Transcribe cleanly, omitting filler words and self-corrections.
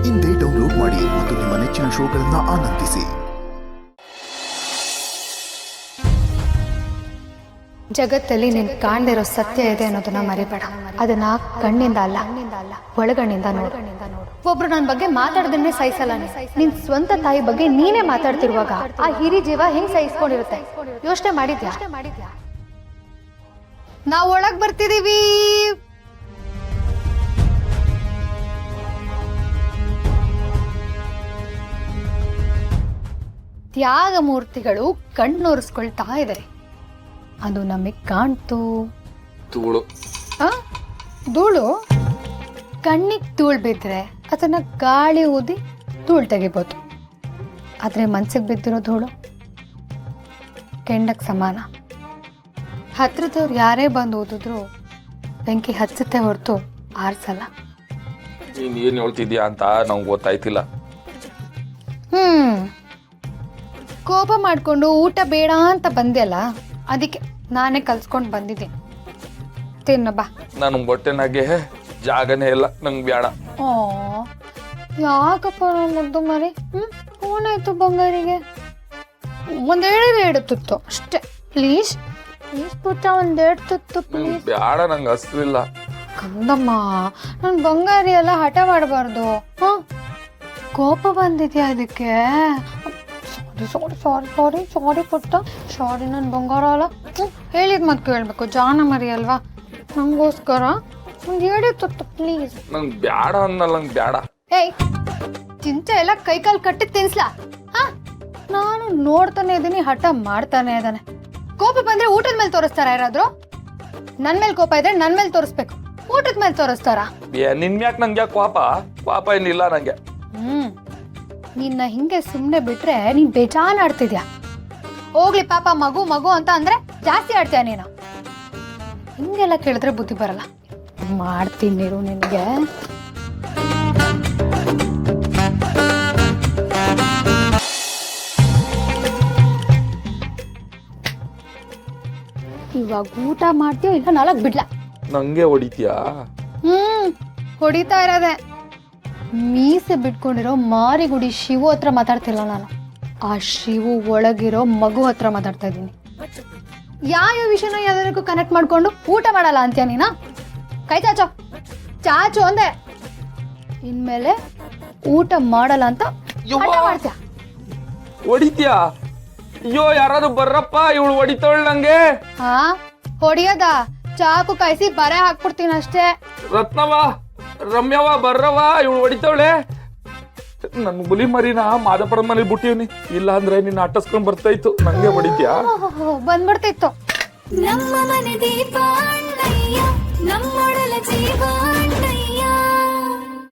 ಇಂದೇ ಡೌನ್ಲೋಡ್ ಮಾಡಿ ಮತ್ತು ನಿಮ್ಮ ನೆಚ್ಚಿನ ಶೋಗಳನ್ನು ಆನಂದಿಸಿ. ಜಗತ್ತಲ್ಲಿ ನಿನ್ ಕಾಣ್ದಿರೋ ಸತ್ಯ ಇದೆ ಅನ್ನೋದನ್ನ ಮರಿಬೇಡ. ಅದನ್ನ ಕಣ್ಣಿಂದ ಅಲ್ಲ, ಒಳಗಣ್ಣಿಂದ ನೋಡು. ಒಬ್ರು ನನ್ನ ಬಗ್ಗೆ ಮಾತಾಡೋದನ್ನೇ ಸಹಿಸಲ್ಲ. ನಿನ್ ಸ್ವಂತ ತಾಯಿ ಬಗ್ಗೆ ನೀನೇ ಮಾತಾಡ್ತಿರುವಾಗ ಆ ಹಿರಿ ಜೀವ ಹೆಂಗ್ ಸಹಿಸ್ಕೊಂಡಿರುತ್ತೆ? ಯೋಚನೆ ಮಾಡಿದ್ಯಾ? ನಾವ್ ಒಳಗ್ ಬರ್ತಿದೀವಿ. ತ್ಯಾಗ ಮೂರ್ತಿಗಳು ಕಣ್ಣೋರಿಸ್ಕೊಳ್ತಾ ಇದ್ದಾರೆ. ಅದು ನಮಗ್ ಕಾಣ್ತು. ಧೂಳು ಧೂಳು ಕಣ್ಣಿಗೆ ಧೂಳು ಬಿದ್ದರೆ ಅದನ್ನ ಗಾಳಿ ಊದಿ ಧೂಳು ತೆಗಿಬೋದು. ಆದ್ರೆ ಮನ್ಸಿಗೆ ಬಿದ್ದಿರೋ ಧೂಳು ಕೆಂಡಕ್ಕೆ ಸಮಾನ. ಹತ್ರದವ್ರು ಯಾರೇ ಬಂದು ಓದಿದ್ರು ಬೆಂಕಿ ಹಚ್ಚುತ್ತೆ ಹೊರತು ಆರ್ಸಲ್ಲ. ನೀನ್ ಏನ್ ಹೇಳ್ತಿದ್ಯಾ ಅಂತ ನಂಗೆ ಗೊತ್ತಾಯ್ತಿಲ್ಲ. ಕೋಪ ಮಾಡ್ಕೊಂಡು ಊಟ ಬೇಡ ಅಂತ ಬಂದ್ಯಲ್ಲ, ಅದಕ್ಕೆ ನಾನೇ ಕಲ್ಸ್ಕೊಂಡು ಬಂದಿದ್ದೀನಿ. ತಿನ್ನ ಬಾ. ನಾನು ಹೊಟ್ಟೆನಾಗೆ ಜಾಗನೇ ಇಲ್ಲ, ನಂಗೆ ಬೇಡ. ಯಾಕಪ್ಪ ಮುದ್ದು ಮರಿ? ಏನಾಯ್ತು ಬಂಗಾರಿಗೆ? ಒಂದೆರಡು ತುತ್ತು ಅಷ್ಟೇ, ಪ್ಲೀಸ್ ಪ್ಲೀಸ್ ಪುಟ್ಟ, ಒಂದೆರಡು ತುತ್ತು ಪ್ಲೀಸ್. ಬೇಡ, ನಂಗೆ ಹಸ್ವಿಲ್ಲ. ಕಂದಮ್ಮ, ನನ್ ಬಂಗಾರಿ ಎಲ್ಲ ಹಠ ಮಾಡಬಾರ್ದು. ಕೋಪ ಬಂದಿದ್ಯಾ ಅದಕ್ಕೆ? ಸಾರಿ ಸಾರಿ ಸಾರಿ ಸಾರಿ ಪುಟ್ಟ, ಸಾರಿ. ನನ್ನ ಬಂಗಾರ ಅಲ್ಲ, ಹೇಳಿದ್ ಮತ್ತೆ ಕೇಳ್ಬೇಕು, ಜಾನ ಮರಿ ಅಲ್ವಾ? ನಂಗೋಸ್ಕರ ಒಂದು ಹೇಳಿ ತುತ್ತು ಪ್ಲೀಸ್. ನಂಗೆ ಬೇಡ ಅನ್ನಲ್ಲ, ನಂಗೆ ಬೇಡ. ಏಯ್, ಚಿಂತೆ ಎಲ್ಲ ಕೈಕಾಲು ಕಟ್ಟಿ ತಿನ್ಸ್ಲಾ? ನಾನು ನೋಡ್ತಾನೆ ಇದ್ದೀನಿ, ಹಠ ಮಾಡ್ತಾನೆ ಇದ್ದಾನೆ. ಕೋಪ ಬಂದ್ರೆ ಊಟದ ಮೇಲೆ ತೋರಿಸ್ತಾರ ಯಾರಾದ್ರು? ನನ್ ಮೇಲೆ ಕೋಪ ಇದ್ರೆ ನನ್ ಮೇಲೆ ತೋರಿಸ್ಬೇಕು, ಊಟದ ಮೇಲೆ ತೋರಿಸ್ತಾರ? ನಿನ್ ಯಾಕೆ ನಂಗೆ ಯಾಕೆ ಪಾಪ ಏನಿಲ್ಲ ನಂಗೆ. ನಿನ್ನ ಹಿಂಗೆ ಸುಮ್ನೆ ಬಿಟ್ರೆ ನೀನ್ ಬೇಜಾನ್ ಆಡ್ತಿದ್ಯಾ. ಹೋಗ್ಲಿ ಪಾಪ, ಮಗು ಮಗು ಅಂತ ಅಂದ್ರೆ ಜಾಸ್ತಿ ಆಡ್ತೀಯ ನೀನು. ಹಿಂಗೆಲ್ಲ ಕೇಳಿದ್ರೆ ಬುದ್ಧಿ ಬರಲ್ಲ. ಮಾಡ್ತೀನಿ ನೀರು ನಿನ್ಗೆ. ಇವಾಗ ಊಟ ಮಾಡ್ತೀಯ ಇಲ್ಲ ನಾಲ್ಕು ಬಿಡ್ಲ? ನಂಗೆ ಹೊಡಿತೀಯಾ? ಹೊಡಿತಾ ಇರೋದೆ. ಮೀಸೆ ಬಿಟ್ಕೊಂಡಿರೋ ಮಾರಿಗುಡಿ ಶಿವು ಹತ್ರ ಮಾತಾಡ್ತಿಲ್ಲ ನಾನು. ಆ ಶಿವು ಒಳಗಿರೋ ಮಗು ಹತ್ರ ಮಾತಾಡ್ತಾ ಇದ್ದೀನಿ. ಯಾವ ವಿಷಯನ ಯಾವ್ದಕ್ಕೂ ಕನೆಕ್ಟ್ ಮಾಡ್ಕೊಂಡು ಊಟ ಮಾಡಲ್ಲ ಅಂತೀಯ ನೀನಾ? ಕೈ ಚಾಚೋ ಚಾಚು ಅಂದೆ. ಇನ್ಮೇಲೆ ಊಟ ಮಾಡಲ್ಲ ಅಂತ ಮಾಡ್ತೀಯ. ಹೊಡಿತೀಯಾ? ಅಯ್ಯೋ, ಯಾರಾದ್ರೂ ಬರ್ರಪ್ಪ, ಇವಳು ಹೊಡಿತಾಳ ನಂಗೆ. ಹೊಡಿಯೋದ? ಚಾಕು ಕಾಯಿಸಿ ಬರೆ ಹಾಕ್ಬಿಡ್ತೀನಿ ಅಷ್ಟೇ. ರತ್ನವಾ, ರಮ್ಯವಾ, ಬರ್ರವ, ಇವಳು ಹೊಡಿತಾವಳೆ. ನನ್ ಹುಲಿ ಮರಿನ ಮಾದಪ್ಪರ ಮನೇಲಿ ಬಿಟ್ಟಿವ್ನಿ, ಇಲ್ಲ ಅಂದ್ರೆ ನಿನ್ನ ಅಟ್ಟಸ್ಕೊಂಡ್ ಬರ್ತಾ ಇತ್ತು. ನಂಗೆ ಹೊಡಿತೀಯಾ? ಬಂದ್ಬಿಡ್ತಿತ್ತು. ನಮ್ಮ ಮನೆ ದೀಪ ಅಣ್ಣಯ್ಯ, ನಮ್ಮೊಡಲ ಜೀವ